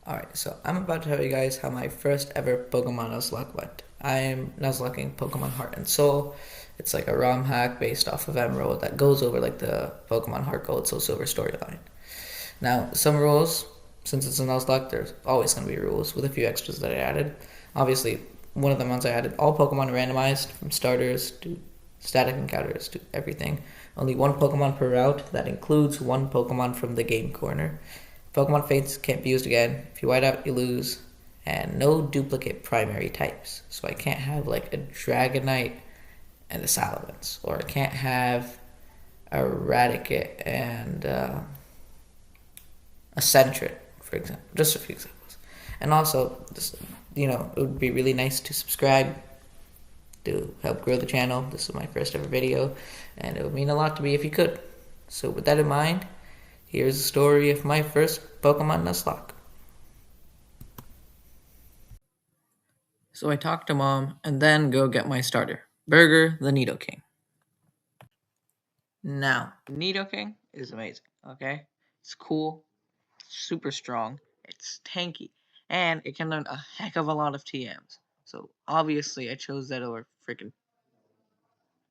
Alright, so I'm about to tell you guys how my first ever Pokemon Nuzlocke went. I am Nuzlocking Pokemon Heart and Soul. It's like a ROM hack based off of Emerald that goes over like the Pokemon Heart Gold Soul Silver storyline. Now, some rules, since it's a Nuzlocke, there's always going to be rules with a few extras that I added. Obviously, one of the ones I added, all Pokemon are randomized from starters to static encounters to everything. Only one Pokemon per route. That includes one Pokemon from the game corner. Pokemon Fates can't be used again. If you white out, you lose. And no duplicate primary types. So I can't have like a Dragonite and a Salamence. Or I can't have a Raticate and a Sentret, for example. Just a few examples. And also, just, it would be really nice to subscribe to help grow the channel. This is my first ever video, and it would mean a lot to me if you could. So with that in mind, here's the story of my first Pokemon Nuzlocke. So I talk to Mom, and then go get my starter, Burger the Nidoking. Now, Nidoking is amazing, okay? It's cool, super strong, it's tanky, and it can learn a heck of a lot of TMs. So obviously I chose that over freaking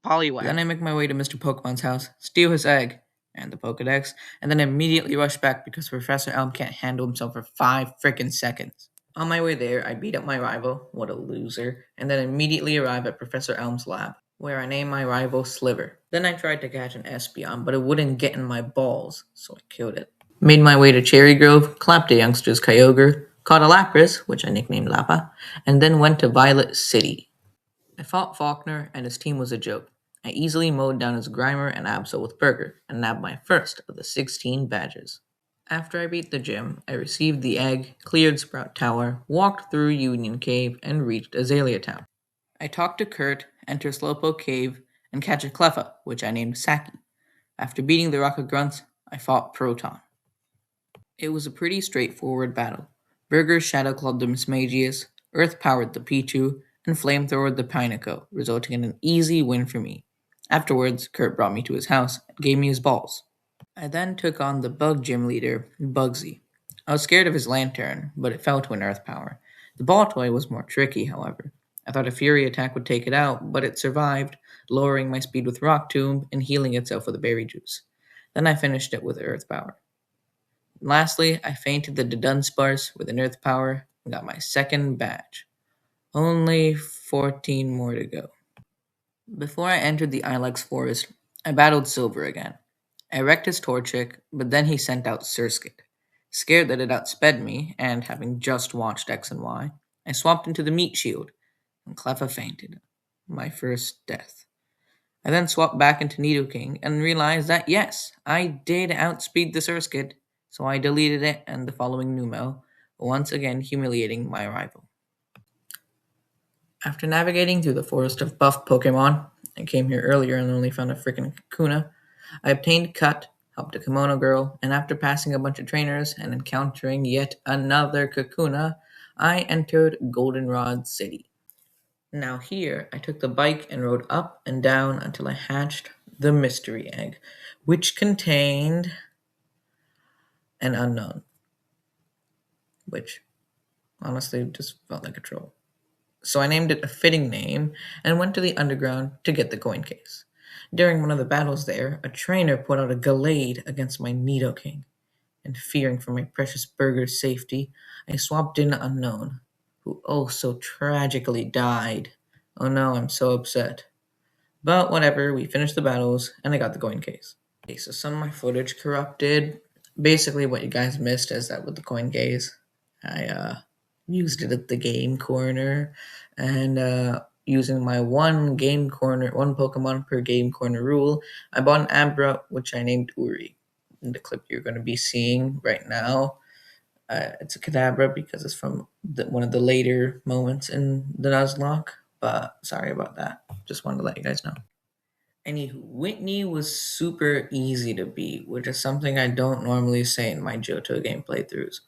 Poliwag. Then I make my way to Mr. Pokemon's house, steal his egg and the Pokedex, and then immediately rush back because Professor Elm can't handle himself for 5 freaking seconds. On my way there, I beat up my rival, what a loser, and then immediately arrive at Professor Elm's lab, where I name my rival Sliver. Then I tried to catch an Espeon, but it wouldn't get in my balls, so I killed it. Made my way to Cherry Grove, clapped a youngster's Kyogre, caught a Lapras, which I nicknamed Lappa, and then went to Violet City. I fought Faulkner, and his team was a joke. I easily mowed down his Grimer and Absol with Burger, and nabbed my first of the 16 badges. After I beat the gym, I received the egg, cleared Sprout Tower, walked through Union Cave, and reached Azalea Town. I talked to Kurt, enter Slowpoke Cave, and catch a Cleffa, which I named Saki. After beating the Rocket Grunts, I fought Proton. It was a pretty straightforward battle. Burger Shadow-Clawed the Mismagius, Earth-powered the Pichu, and Flamethrowered the Pineco, resulting in an easy win for me. Afterwards, Kurt brought me to his house and gave me his balls. I then took on the Bug Gym leader, Bugsy. I was scared of his lantern, but it fell to an Earth power. The ball toy was more tricky, however. I thought a Fury attack would take it out, but it survived, lowering my speed with Rock Tomb and healing itself with a berry juice. Then I finished it with Earth power. Lastly, I fainted the Dunsparce with an Earth power and got my second badge. Only 14 more to go. Before I entered the Ilex Forest, I battled Silver again. I wrecked his Torchic, but then he sent out Surskit. Scared that it outsped me, and having just watched X and Y, I swapped into the Meat Shield, and Cleffa fainted. My first death. I then swapped back into Nidoking and realized that yes, I did outspeed the Surskit, so I deleted it and the following Numel, once again humiliating my rival. After navigating through the forest of buff Pokemon, I came here earlier and only found a freaking Kakuna, I obtained Cut, helped a Kimono Girl, and after passing a bunch of trainers and encountering yet another Kakuna, I entered Goldenrod City. Now here, I took the bike and rode up and down until I hatched the mystery egg, which contained an unknown, which honestly just felt like a troll. So I named it a fitting name and went to the underground to get the coin case. During one of the battles there, a trainer put out a Gallade against my Nidoking, and fearing for my precious Burger's safety, I swapped in Unknown, who oh so tragically died. Oh no, I'm so upset. But whatever, we finished the battles, and I got the coin case. Okay, so some of my footage corrupted. Basically what you guys missed is that with the coin case, I used it at the game corner, and using my one Pokemon per game corner rule, I bought an Abra, which I named Uri. In the clip you're going to be seeing right now, it's a Kadabra because it's from one of the later moments in the Nuzlocke, but sorry about that. Just wanted to let you guys know. Anywho, Whitney was super easy to beat, which is something I don't normally say in my Johto game playthroughs.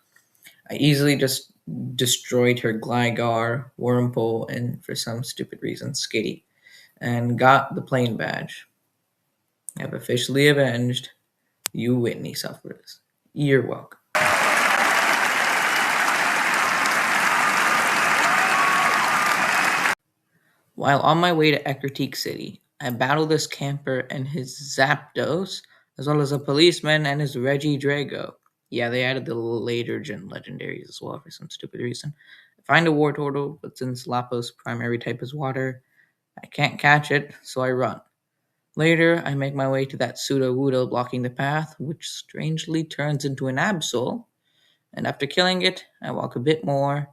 I easily just destroyed her Gligar, Wurmple, and for some stupid reason, Skitty, and got the plain badge. I have officially avenged you Whitney sufferers. You're welcome. While on my way to Ekritik City, I battle this camper and his Zapdos, as well as a policeman and his Reggie Drago. Yeah, they added the later gen legendaries as well for some stupid reason. I find a war turtle, but since Lapo's primary type is water, I can't catch it, so I run. Later, I make my way to that pseudo Wudo blocking the path, which strangely turns into an Absol, and after killing it, I walk a bit more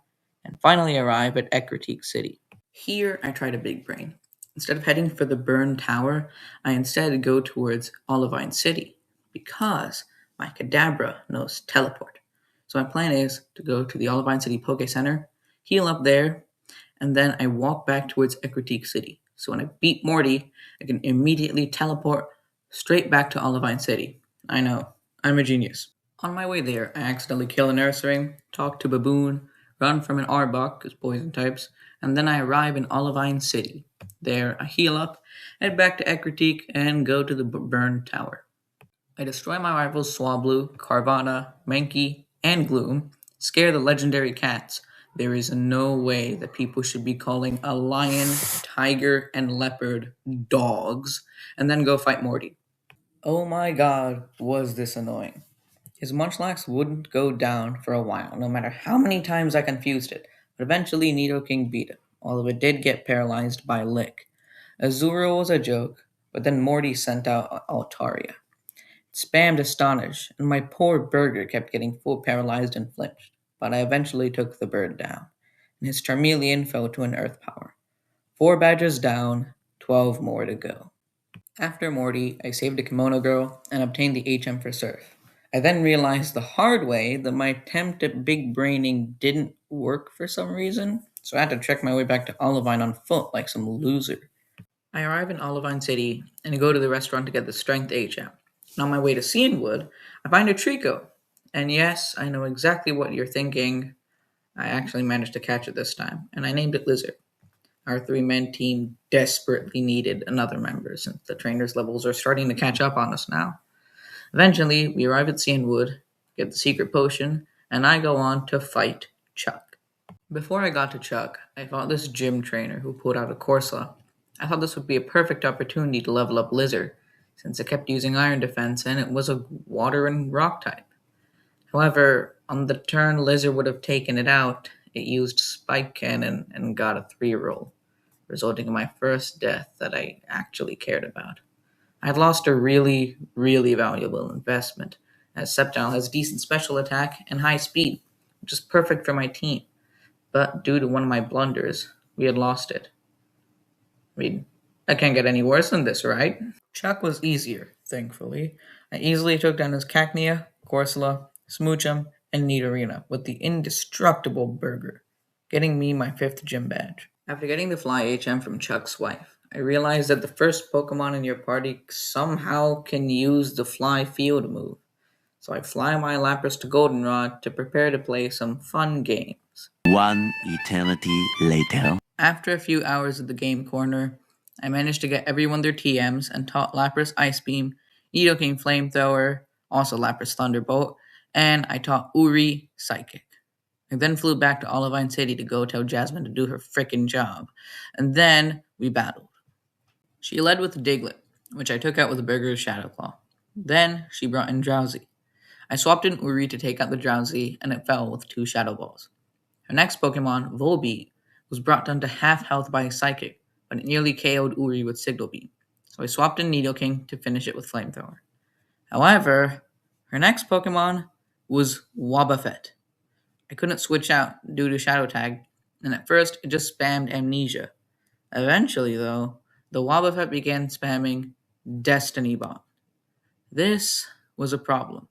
and finally arrive at Ekritik City. Here, I tried a big brain. Instead of heading for the burned tower, I instead go towards Olivine City because my Kadabra knows teleport. So my plan is to go to the Olivine City Poke Center, heal up there, and then I walk back towards Ekritik City. So when I beat Morty, I can immediately teleport straight back to Olivine City. I know, I'm a genius. On my way there, I accidentally kill a nursery, talk to Baboon, run from an Arbok, because poison types, and then I arrive in Olivine City. There, I heal up, head back to Ekritik, and go to the burned tower. I destroy my rivals Swablu, Carvana, Mankey, and Gloom, scare the legendary cats. There is no way that people should be calling a lion, tiger, and leopard dogs, and then go fight Morty. Oh my god, was this annoying. His Munchlax wouldn't go down for a while, no matter how many times I confused it, but eventually Nidoking beat it, although it did get paralyzed by Lick. Azura was a joke, but then Morty sent out Altaria. It spammed Astonish, and my poor burger kept getting full paralyzed and flinched, but I eventually took the bird down, and his Charmeleon fell to an Earth Power. 4 badges down, 12 more to go. After Morty, I saved a Kimono Girl and obtained the HM for Surf. I then realized the hard way that my attempt at big braining didn't work for some reason, so I had to trek my way back to Olivine on foot like some loser. I arrive in Olivine City and go to the restaurant to get the Strength HM. And on my way to Cianwood, I find a Trico. And yes, I know exactly what you're thinking. I actually managed to catch it this time, and I named it Lizard. Our 3-man team desperately needed another member since the trainers' levels are starting to catch up on us now. Eventually, we arrive at Cianwood, get the secret potion, and I go on to fight Chuck. Before I got to Chuck, I fought this gym trainer who pulled out a Corsola. I thought this would be a perfect opportunity to level up Lizard, since it kept using Iron Defense and it was a water and rock type. However, on the turn Lizard would have taken it out, it used Spike Cannon and got a 3-roll, resulting in my first death that I actually cared about. I had lost a really, really valuable investment, as Sceptile has decent special attack and high speed, which is perfect for my team. But due to one of my blunders, we had lost it. I mean, I can't get any worse than this, right? Chuck was easier, thankfully. I easily took down his Cacnea, Corsola, Smoochum, and Nidorina with the indestructible Burger, getting me my 5th gym badge. After getting the Fly HM from Chuck's wife, I realized that the first Pokemon in your party somehow can use the Fly Field move. So I fly my Lapras to Goldenrod to prepare to play some fun games. One eternity later. After a few hours at the game corner, I managed to get everyone their TMs and taught Lapras Ice Beam, Nidoking Flamethrower, also Lapras Thunderbolt, and I taught Uri Psychic. I then flew back to Olivine City to go tell Jasmine to do her frickin' job, and then we battled. She led with Diglett, which I took out with Burger's Shadow Claw. Then she brought in Drowsy. I swapped in Uri to take out the Drowsy, and it fell with 2 Shadow Balls. Her next Pokemon, Volbeat, was brought down to half health by Psychic, but it nearly KO'd Uri with Signal Beam, so I swapped in Nidoking to finish it with Flamethrower. However, her next Pokemon was Wobbuffet. I couldn't switch out due to Shadow Tag, and at first it just spammed Amnesia. Eventually, though, the Wobbuffet began spamming Destiny Bond. This was a problem.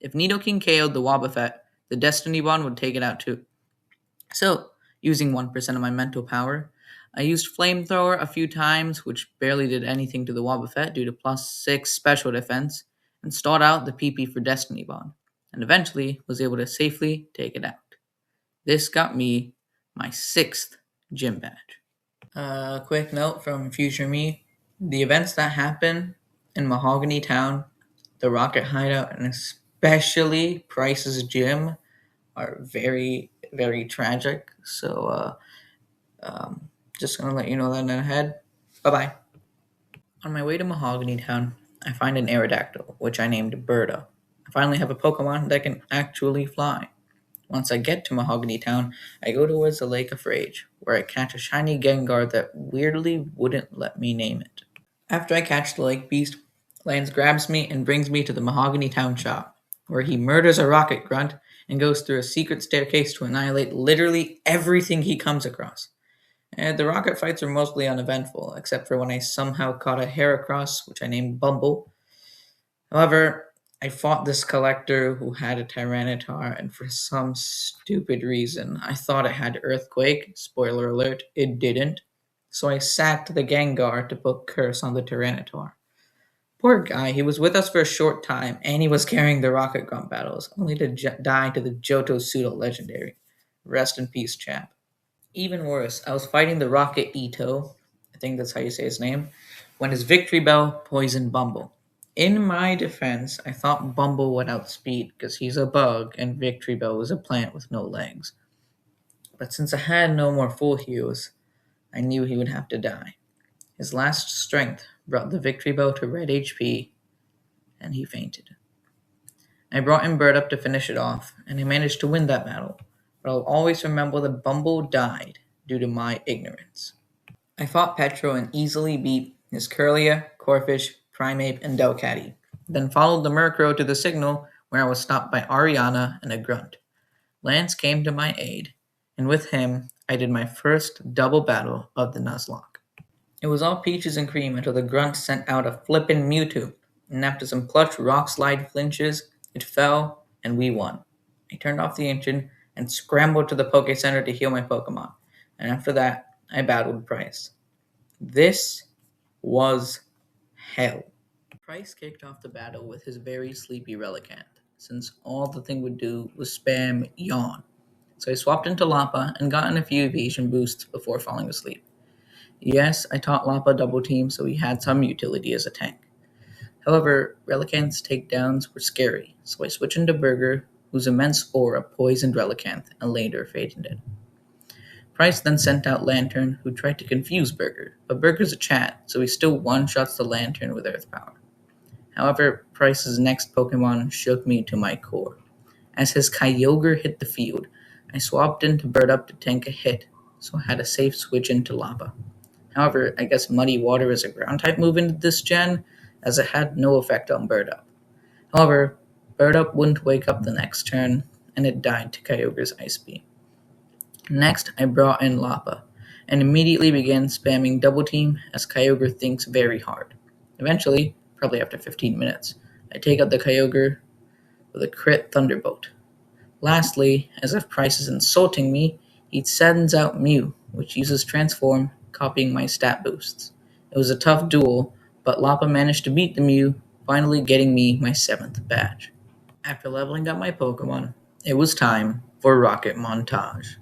If Nidoking KO'd the Wobbuffet, the Destiny Bond would take it out too. So, using 1% of my mental power, I used Flamethrower a few times, which barely did anything to the Wobbuffet due to +6 special defense, and stalled out the PP for Destiny Bond, and eventually was able to safely take it out. This got me my 6th gym badge. Quick note from future me. The events that happen in Mahogany Town, the Rocket Hideout, and especially Price's gym are very, very tragic. So Just gonna let you know that ahead. Bye bye. On my way to Mahogany Town, I find an Aerodactyl, which I named Birda. I finally have a Pokemon that can actually fly. Once I get to Mahogany Town, I go towards the Lake of Rage, where I catch a shiny Gengar that weirdly wouldn't let me name it. After I catch the lake beast, Lance grabs me and brings me to the Mahogany Town shop, where he murders a rocket grunt and goes through a secret staircase to annihilate literally everything he comes across. And the rocket fights were mostly uneventful, except for when I somehow caught a Heracross, which I named Bumble. However, I fought this collector who had a Tyranitar, and for some stupid reason, I thought it had Earthquake. Spoiler alert, it didn't. So I sacked the Gengar to put Curse on the Tyranitar. Poor guy, he was with us for a short time, and he was carrying the Rocket Grunt battles, only to die to the Johto Pseudo Legendary. Rest in peace, chap. Even worse, I was fighting the Rocket Ito, I think that's how you say his name, when his Victory Bell poisoned Bumble. In my defense, I thought Bumble would outspeed because he's a bug and Victory Bell was a plant with no legs. But since I had no more full heals, I knew he would have to die. His last strength brought the Victory Bell to red HP, and he fainted. I brought in Bird up to finish it off, and I managed to win that battle, but I'll always remember that Bumble died due to my ignorance. I fought Petro and easily beat his Curlia, Corphish, Primeape, and Delcatty, then followed the Murkrow to the signal where I was stopped by Ariana and a Grunt. Lance came to my aid, and with him, I did my first double battle of the Nuzlocke. It was all peaches and cream until the Grunt sent out a flippin' Mewtwo, and after some plush rock slide flinches, it fell, and we won. I turned off the engine and scrambled to the Poke Center to heal my Pokemon, and after that, I battled Price. This was hell. Price kicked off the battle with his very sleepy Relicanth, since all the thing would do was spam yawn. So I swapped into Lapa and got in a few evasion boosts before falling asleep. Yes, I taught Lapa double team, so he had some utility as a tank. However, Relicanth's takedowns were scary, so I switched into Burger, whose immense aura poisoned Relicanth and later faded it. Price then sent out Lantern, who tried to confuse Burger, but Burger's a chat, so he still one-shots the Lantern with Earth Power. However, Price's next Pokemon shook me to my core. As his Kyogre hit the field, I swapped into Bird Up to tank a hit, so I had a safe switch into Lapa. However, I guess Muddy Water is a ground-type move into this gen, as it had no effect on Bird Up. However, Bird Up wouldn't wake up the next turn, and it died to Kyogre's Ice Beam. Next, I brought in Lapa, and immediately began spamming Double Team as Kyogre thinks very hard. Eventually, probably after 15 minutes, I take out the Kyogre with a crit Thunderbolt. Lastly, as if Price is insulting me, he sends out Mew, which uses Transform, copying my stat boosts. It was a tough duel, but Lapa managed to beat the Mew, finally getting me my 7th badge. After leveling up my Pokemon, it was time for Rocket Montage.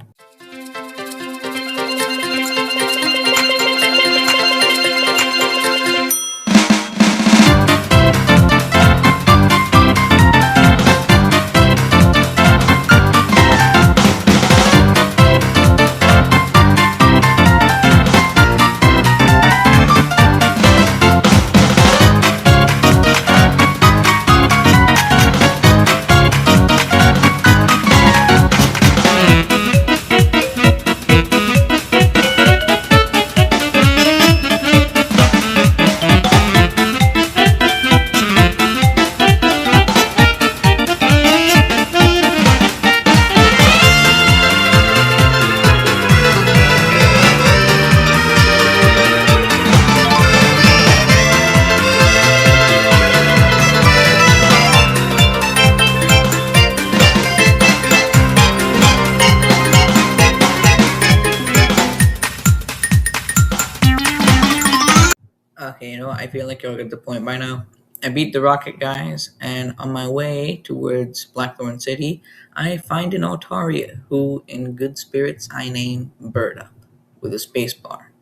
Okay, you know what? I feel like you'll get the point by now. I beat the Rocket guys, and on my way towards Blackthorn City, I find an Altaria, who, in good spirits, I name Bird Up, with a space bar,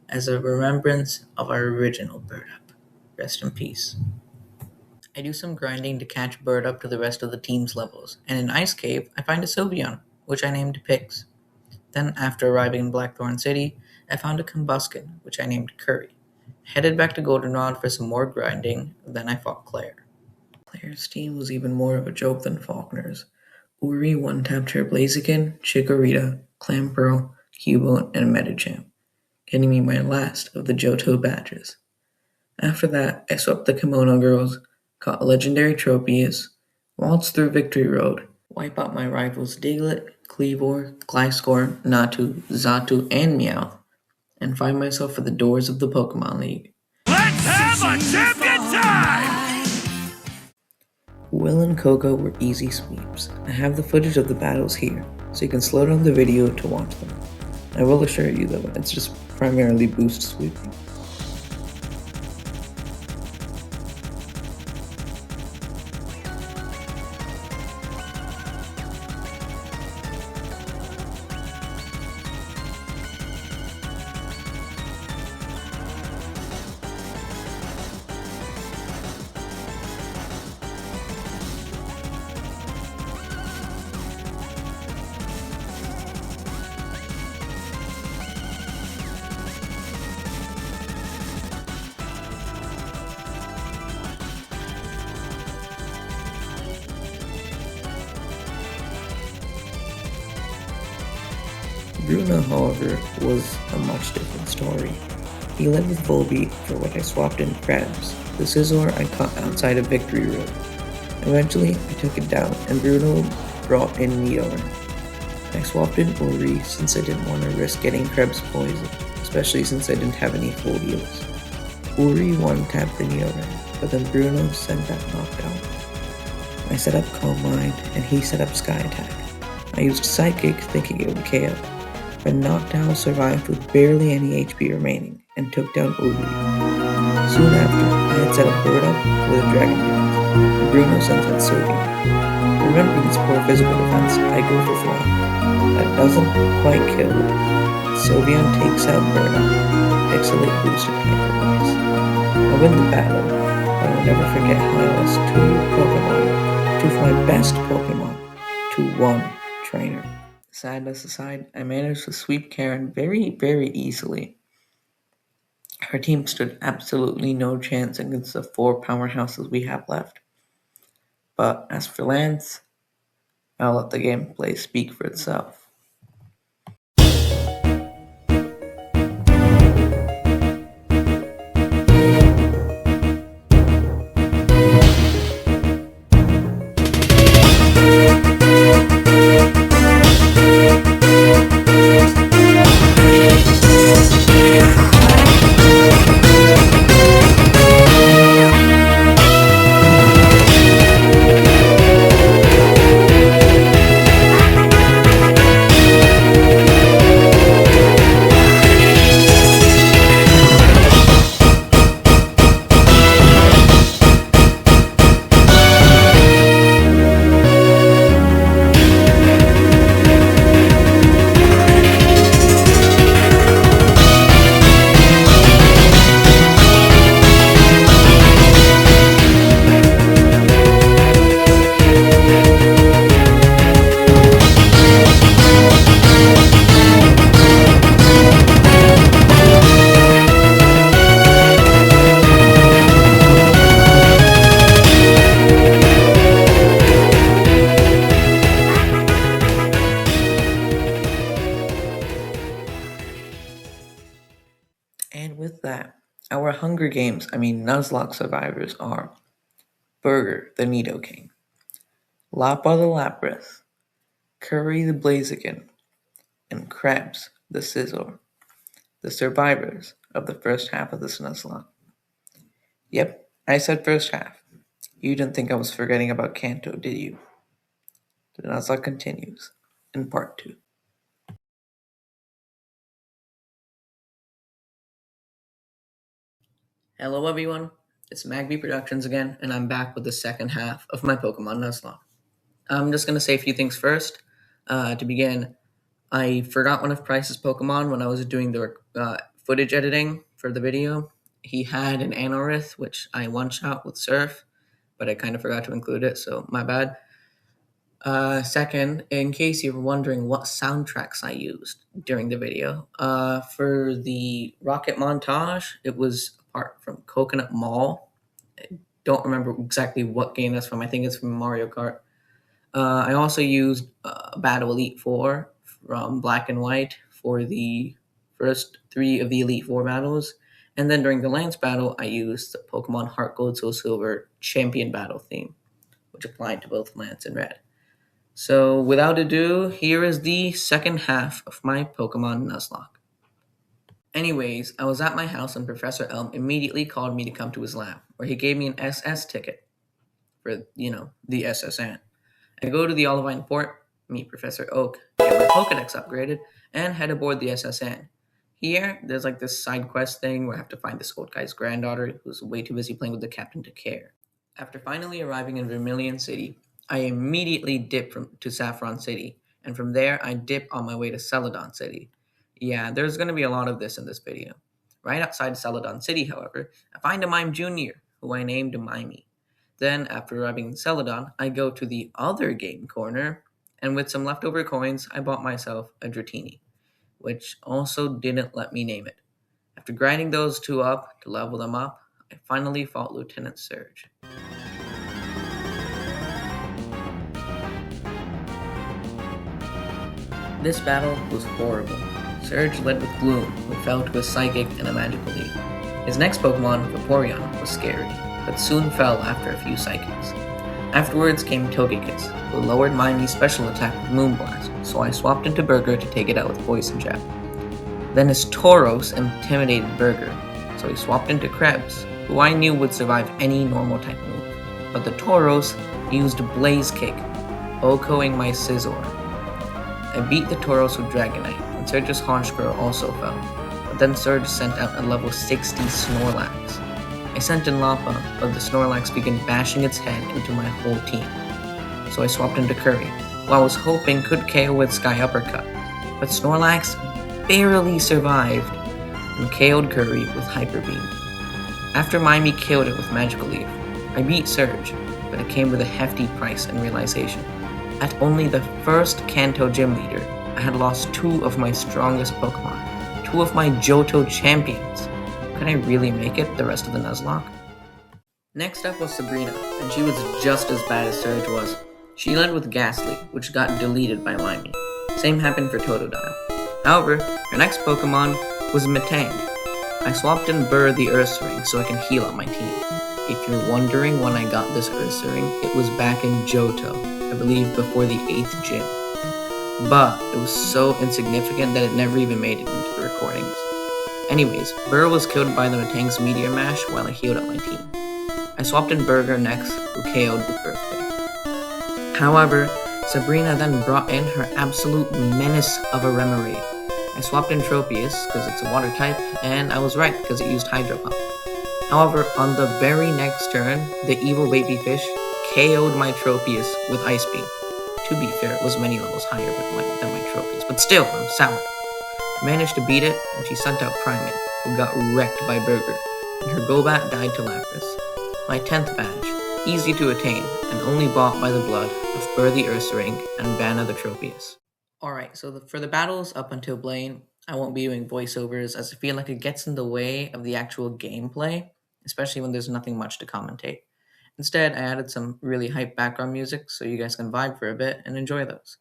as a remembrance of our original Bird Up. Rest in peace. I do some grinding to catch Bird Up to the rest of the team's levels, and in Ice Cave, I find a Sylveon, which I named Pix. Then, after arriving in Blackthorn City, I found a Combuskin, which I named Curry. Headed back to Goldenrod for some more grinding, then I fought Claire. Claire's team was even more of a joke than Faulkner's. Uri one-tapped her Blaziken, Chikorita, Clamperl, Cubone, and Metachamp, getting me my last of the Johto badges. After that, I swept the Kimono Girls, caught legendary Tropius, waltzed through Victory Road, wipe out my rivals Diglett, Kleavor, Gliscor, Natu, Xatu, and Meowth, and find myself at the doors of the Pokemon League. Let's have a champion time! Will and Coco were easy sweeps. I have the footage of the battles here, so you can slow down the video to watch them. I will assure you though, it's just primarily boost sweeping. Bruno, however, was a much different story. He led with Volbeat for what I swapped in Krabs, the Scizor I caught outside of Victory Road. Eventually, I took it down, and Bruno brought in Nidoran. I swapped in Uri since I didn't want to risk getting Krebs poison, especially since I didn't have any full heals. Uri one-tapped the Nidoran, but then Bruno sent that knockdown. I set up Calm Mind, and he set up Sky Attack. I used Psychic thinking it would KO, but Noctowl survived with barely any HP remaining and took down Uri. Soon after, I had set up Bird Up with a Dragon Dance, and Bruno sent out Sylveon. Remembering its poor physical defense, I go for Fly. That doesn't quite kill it. Sylveon takes out Bird Up, Pixelate boosted Hyper-Voice. I win the battle, but I will never forget how I lost 2 Pokemon, 2 of my best Pokemon, to 1 trainer. Sadness aside, I managed to sweep Karen very, very easily. Her team stood absolutely no chance against the 4 powerhouses we have left. But as for Lance, I'll let the gameplay speak for itself. And with that, our Hunger Games, Nuzlocke survivors are Burger, the Nidoking, Lappa the Lapras, Curry the Blaziken, and Krebs the Scizor, the survivors of the first half of this Nuzlocke. Yep, I said first half. You didn't think I was forgetting about Kanto, did you? The Nuzlocke continues in part 2. Hello everyone, it's Magby Productions again, and I'm back with the second half of my Pokemon Nuzlocke. I'm just going to say a few things first. To begin, I forgot one of Price's Pokemon when I was doing the footage editing for the video. He had an Anorith, which I one-shot with Surf, but I kind of forgot to include it, so my bad. Second, in case you're wondering what soundtracks I used during the video, for the Rocket montage, it was apart from Coconut Mall. I don't remember exactly what game that's from. I think it's from Mario Kart. I also used Battle Elite 4 from Black and White for the first three of the Elite Four battles. And then during the Lance battle, I used the Pokemon Heart Gold Soul Silver Champion Battle theme, which applied to both Lance and Red. So without ado, here is the second half of my Pokemon Nuzlocke. Anyways, I was at my house and Professor Elm immediately called me to come to his lab, where he gave me an SS ticket for, the SSN. I go to the Olivine Port, meet Professor Oak, get my Pokedex upgraded, and head aboard the SSN. Here, there's like this side quest thing where I have to find this old guy's granddaughter who's way too busy playing with the captain to care. After finally arriving in Vermilion City, I immediately dip to Saffron City, and from there I dip on my way to Celadon City. Yeah, there's going to be a lot of this in this video. Right outside Celadon City, however, I find a Mime Jr., who I named Mimey. Then, after arriving in Celadon, I go to the other game corner, and with some leftover coins, I bought myself a Dratini, which also didn't let me name it. After grinding those two up to level them up, I finally fought Lieutenant Surge. This battle was horrible. Surge led with Gloom, who fell to a Psychic and a Magical Leap. His next Pokemon, Vaporeon, was scary, but soon fell after a few Psychics. Afterwards came Togekiss, who lowered Mimey's special attack with Moonblast, so I swapped into Burger to take it out with Poison Jab. Then his Tauros intimidated Burger, so he swapped into Krebs, who I knew would survive any normal type move. But the Tauros used Blaze Kick, OHKOing my Scizor. I beat the Tauros with Dragonite, and Surge's Honchkrow also fell, but then Surge sent out a level 60 Snorlax. I sent in Lapa, but the Snorlax began bashing its head into my whole team. So I swapped into Curry, who I was hoping could KO with Sky Uppercut, but Snorlax barely survived and KO'd Curry with Hyper Beam. After Mimey killed it with Magical Leaf, I beat Surge, but it came with a hefty price and realization. At only the first Kanto gym leader, I had lost two of my strongest Pokemon, two of my Johto champions. Could I really make it the rest of the Nuzlocke? Next up was Sabrina, and she was just as bad as Surge was. She led with Ghastly, which got deleted by Mimey. Same happened for Totodile. However, her next Pokemon was Metang. I swapped in Burr the Ursaring so I can heal up my team. If you're wondering when I got this Ursaring, it was back in Johto, I believe before the 8th gym. But it was so insignificant that it never even made it into the recordings. Anyways, Burr was killed by the Metang's Meteor Mash while I healed up my team. I swapped in Burger next, who KO'd with Birthday. However, Sabrina then brought in her absolute menace of a Remoraid. I swapped in Tropius because it's a water type, and I was right because it used Hydro Pump. However, on the very next turn, the evil baby fish KO'd my Tropius with Ice Beam. To be fair, it was many levels higher than my Tropius, but still, I'm sour. I managed to beat it, and she sent out Primeape, who got wrecked by Burger, and her Golbat died to Lapras. My 10th badge, easy to attain, and only bought by the blood of Burr the Ursaring and Vanna the Tropius. Alright, so for the battles up until Blaine, I won't be doing voiceovers as I feel like it gets in the way of the actual gameplay, especially when there's nothing much to commentate. Instead, I added some really hype background music so you guys can vibe for a bit and enjoy those.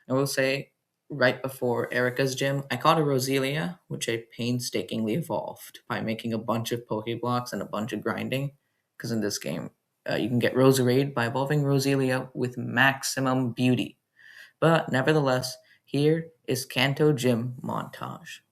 I will say, right before Erica's gym, I caught a Roselia, which I painstakingly evolved by making a bunch of Pokeblocks and a bunch of grinding, because in this game, you can get Roserade by evolving Roselia with maximum beauty. But nevertheless, here is Kanto Gym montage.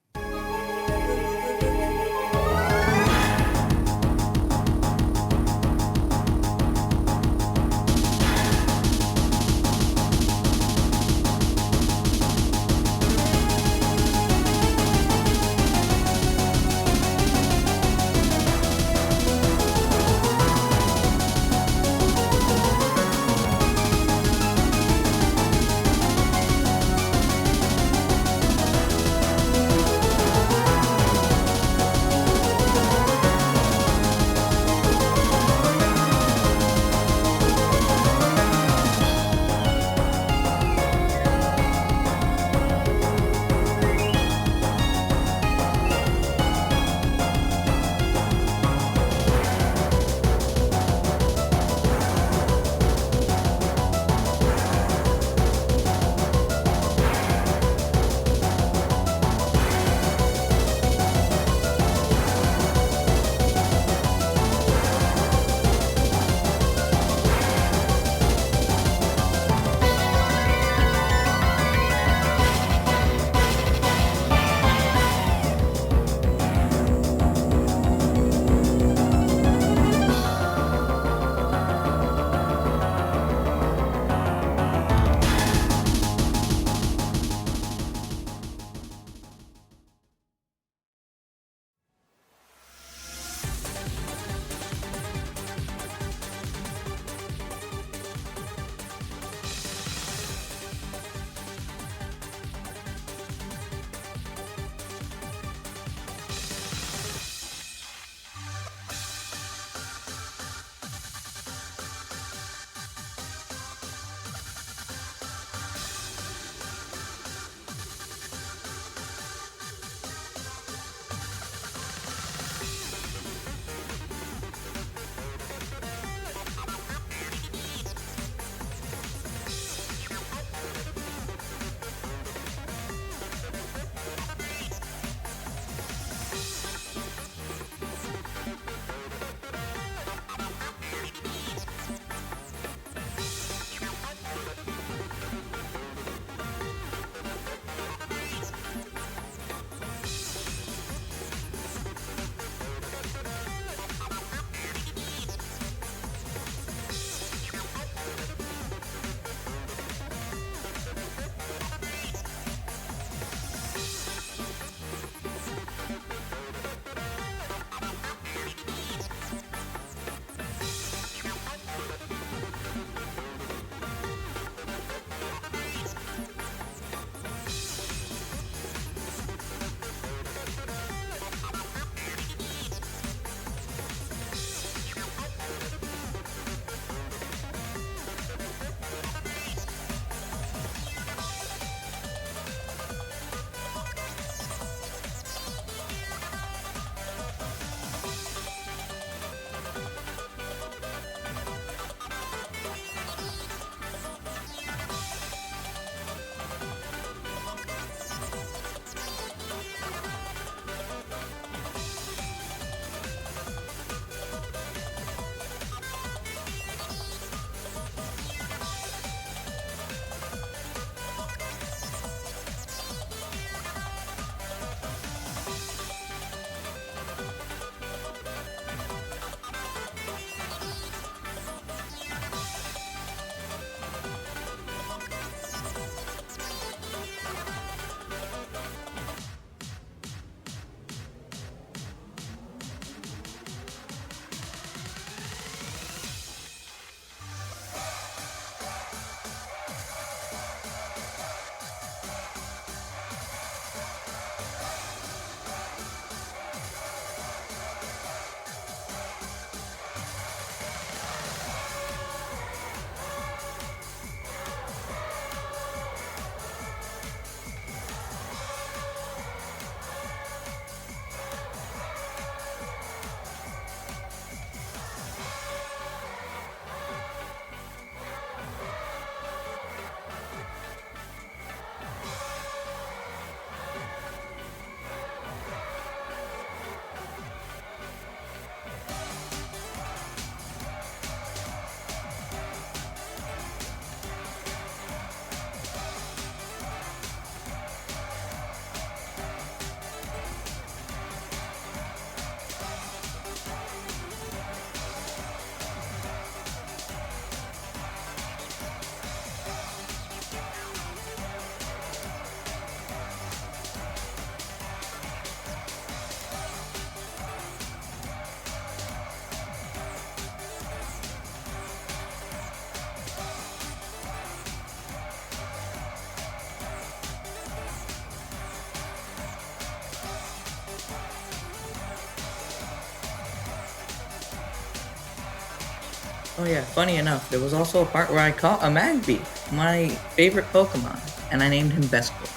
Oh yeah, funny enough, there was also a part where I caught a Magby, my favorite Pokemon, and I named him Bespol.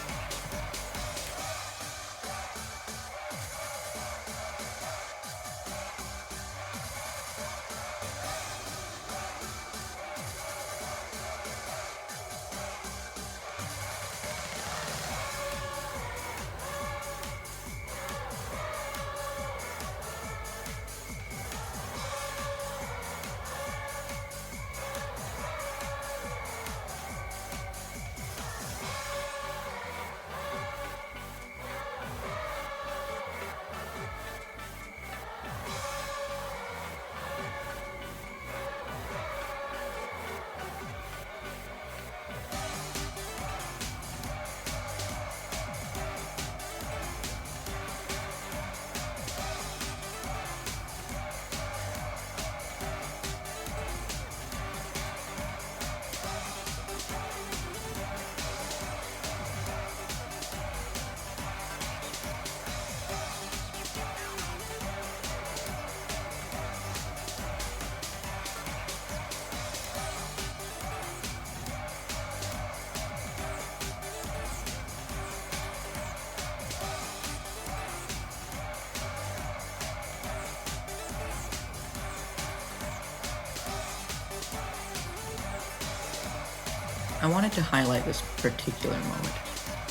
I wanted to highlight this particular moment.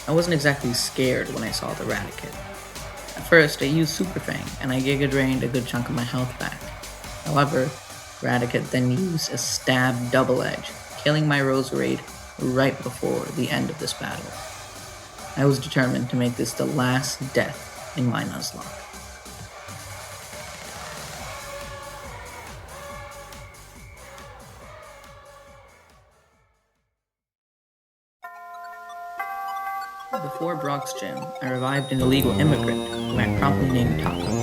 I wasn't exactly scared when I saw the Raticate. At first, I used Super Fang, and I Giga Drained a good chunk of my health back. However, Raticate then used a Stab Double Edge, killing my Roserade right before the end of this battle. I was determined to make this the last death in my Nuzlocke. Before Brock's gym, I revived an illegal immigrant, who I promptly named Taco.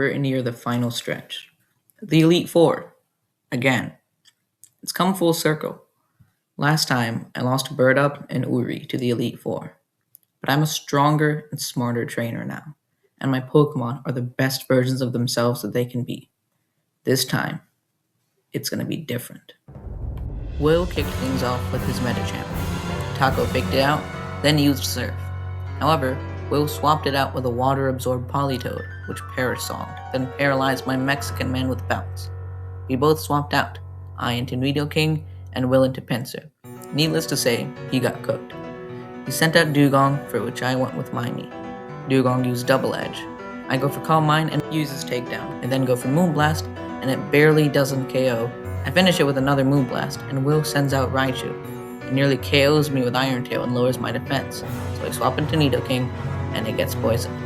we're near the final stretch. The Elite Four. Again. It's come full circle. Last time, I lost Bird Up and Uri to the Elite Four. But I'm a stronger and smarter trainer now, and my Pokemon are the best versions of themselves that they can be. This time, it's gonna be different. Will kicked things off with his Medicham. Taco picked it out, then used Surf. However, Will swapped it out with a water-absorbed Politoed, which parasonged, then paralyzed my Mexican man with Bounce. We both swapped out, I into Nidoking and Will into Pinsir. Needless to say, he got cooked. He sent out Dugong, for which I went with Mimey. Dugong used Double Edge. I go for Calm Mind and uses Takedown, and then go for Moonblast, and it barely doesn't KO. I finish it with another Moonblast, and Will sends out Raichu. It nearly KOs me with Iron Tail and lowers my defense, so I swap into Nidoking, and it gets poisoned.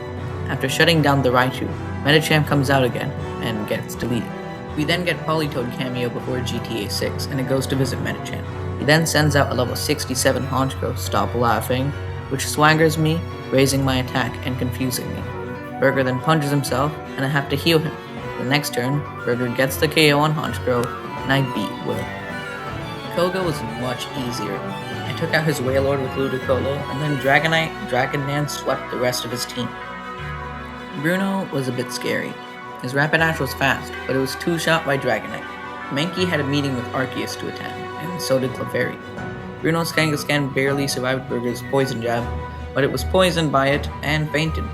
After shutting down the Raichu, Medicham comes out again, and gets deleted. We then get Politoed cameo before GTA 6, and it goes to visit Medicham. He then sends out a level 67 Honchkrow, Stop Laughing, which swaggers me, raising my attack and confusing me. Burger then punches himself, and I have to heal him. The next turn, Burger gets the KO on Honchkrow, and I beat Will. Koga was much easier. I took out his Wailord with Ludicolo, and then Dragonite, Dragonan swept the rest of his team. Bruno was a bit scary. His Rapidash was fast, but it was two-shot by Dragonite. Mankey had a meeting with Arceus to attend, and so did Clefairy. Bruno's Kangaskhan barely survived Burger's Poison Jab, but it was poisoned by it and fainted.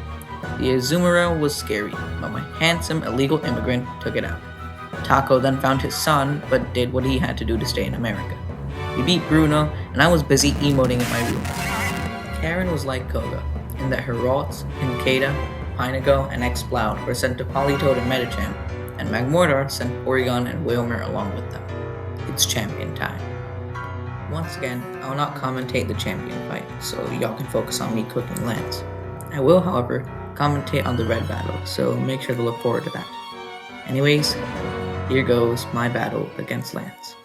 The Azumarill was scary, but my handsome illegal immigrant took it out. Taco then found his son, but did what he had to do to stay in America. We beat Bruno, and I was busy emoting in my room. Karen was like Koga, in that her Ralts, Hinkata, Pineco, and Exploud were sent to Politoed and Medicham, and Magmortar sent Porygon and Wailmer along with them. It's champion time. Once again, I will not commentate the champion fight, so y'all can focus on me cooking Lance. I will, however, commentate on the red battle, so make sure to look forward to that. Anyways, here goes my battle against Lance.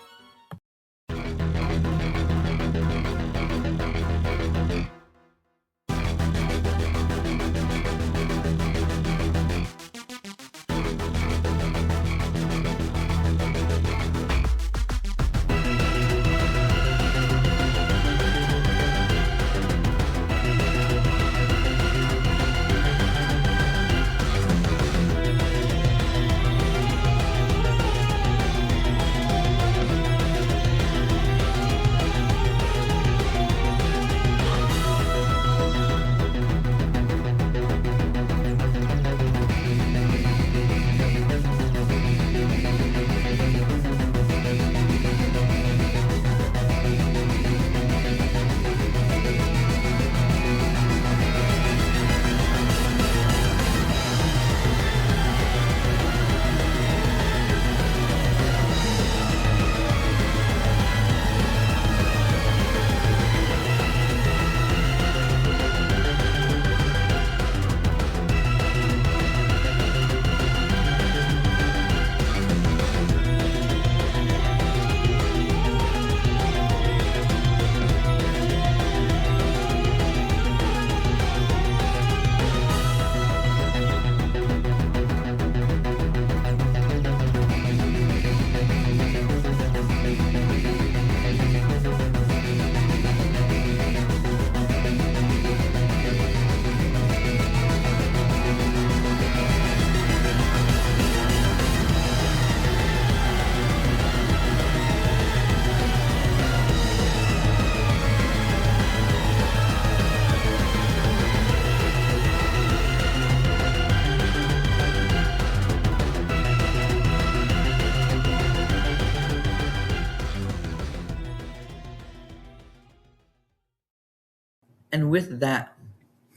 And with that,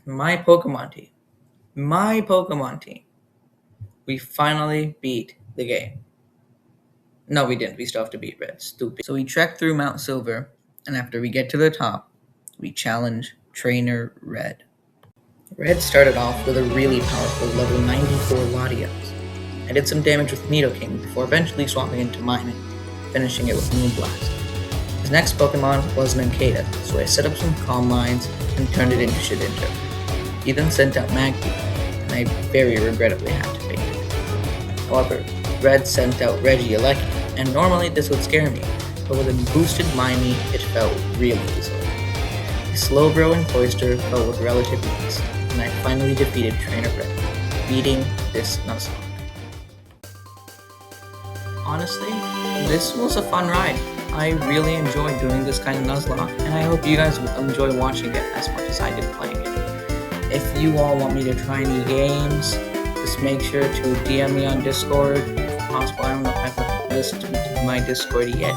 my Pokemon team, we finally beat the game. No, we didn't. We still have to beat Red. Stupid. So we trek through Mount Silver, and after we get to the top, we challenge Trainer Red. Red started off with a really powerful level 94 Latios. I did some damage with Nidoking before eventually swapping into Miming, finishing it with Moonblast. His next Pokemon was an Hinkata, so I set up some Calm Minds and turned it into Shedinja. He then sent out Magpie, and I very regrettably had to fake it. However, Red sent out Regieleki, and normally this would scare me, but with a boosted Mimey, it fell really easily. The slow-growing Cloyster fell with relative ease, and I finally defeated Trainer Red, beating this Nuzlocke. Honestly, this was a fun ride. I really enjoyed doing this kind of Nuzlocke, and I hope you guys will enjoy watching it as much as I did playing it. If you all want me to try any games, just make sure to DM me on Discord. If possible, I don't know if I've put this to my Discord yet,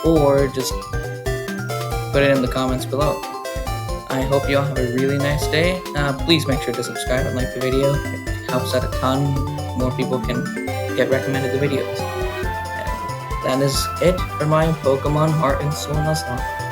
or just put it in the comments below. I hope you all have a really nice day. Please make sure to subscribe and like the video. It helps out a ton. More people can get recommended the videos. And that is it for my Pokemon Heart and Soul Nuzlocke.